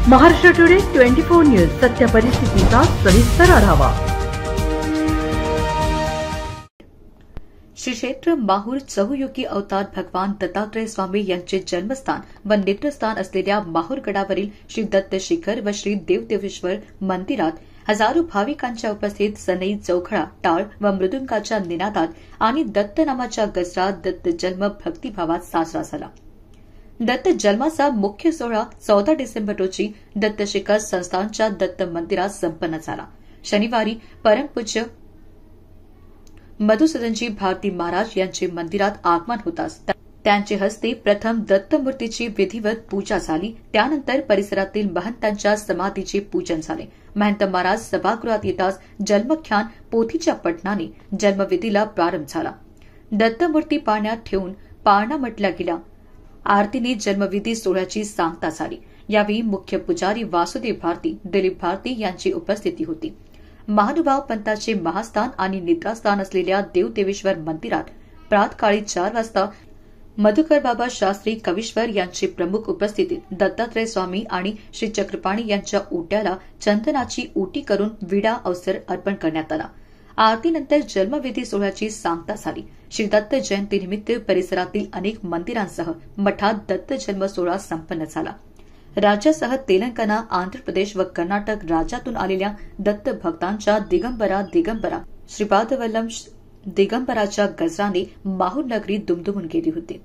Maharashtra today 24 news सत्य परिस्थितीचा सविस्तर आढावा। श्री क्षेत्र माहूर चहुयुगी अवतार भगवान दत्तात्रय स्वामी यांचे जन्मस्थान व नेत्रस्थान असलेल्या माहूर गडावरील श्री दत्त शिखर व श्री देवदेवेश्वर मंदिरात हजारो भाविकांच्या उपस्थित सनई चौखडा टाळ व मृदुंगाच्या निनादात आणि दत्त नामाच्या गजरात दत्त जन्म भक्तिभावात साजरा झाला। दत्त जन्माचा मुख्य सोहळा 14 डिसेंबर रोजी दत्त शिखर संस्थानच्या दत्त मंदिरात संपन्न झाला। शनिवारी परमपूज्य मधुसूदनजी भारती महाराज यांचे मंदिरात आगमन होताच त्यांचे हस्ते प्रथम दत्तमूर्तीची विधिवत पूजा झाली। त्यानंतर परिसरातील महंतांच्या समाधीचे पूजन झाले। महंत महाराज सभागृहात येताच जन्मख्यान पोथीच्या पठणाने जन्मविधीला प्रारंभ झाला। दत्तमूर्ती पाण्यात ठेवून पाळणा म्हटल्या गेला। आरतीने जन्मविधी सोहळ्याची सांगता झाली। यावेळी मुख्य पुजारी वासुदेव भारती, दिलीप भारती यांची उपस्थिती होती। महानुभाव पंथाचे महास्थान आणि निद्रास्थान असलेल्या देवदेवेश्वर मंदिरात प्रातकाळी 4 वाजता मधुकर बाबा शास्त्री कवीश्वर यांची प्रमुख उपस्थितीत दत्तात्रय स्वामी आणि श्री चक्रपाणी यांच्या ओट्याला चंदनाची ओटी करून विडा अवसर अर्पण करण्यात आला। आरतीनंतर जन्मविधी सोहळ्याची सांगता झाली। श्री दत्त जयंतीनिमित्त परिसरातील अनेक मंदिरांसह मठात दत्त जन्म सोहळा संपन्न झाला। राज्यासह तेलंगणा, आंध्र प्रदेश व कर्नाटक राज्यातून आलेल्या दत्त भक्तांच्या दिगंबरा दिगंबरा श्रीपादवल्लभ दिगंबराच्या गजराने माहूर नगरी दुमदुमून गेली होती।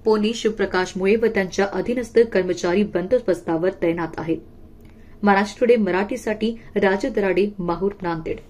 पोलीस शिवप्रकाश मुळे व त्यांच्या अधीनस्थ कर्मचारी बंदोबस्तावर तैनात आहेत। महाराष्ट्र टुडे मराठीसाठी राजू दराडे, माहूर, नांदेड।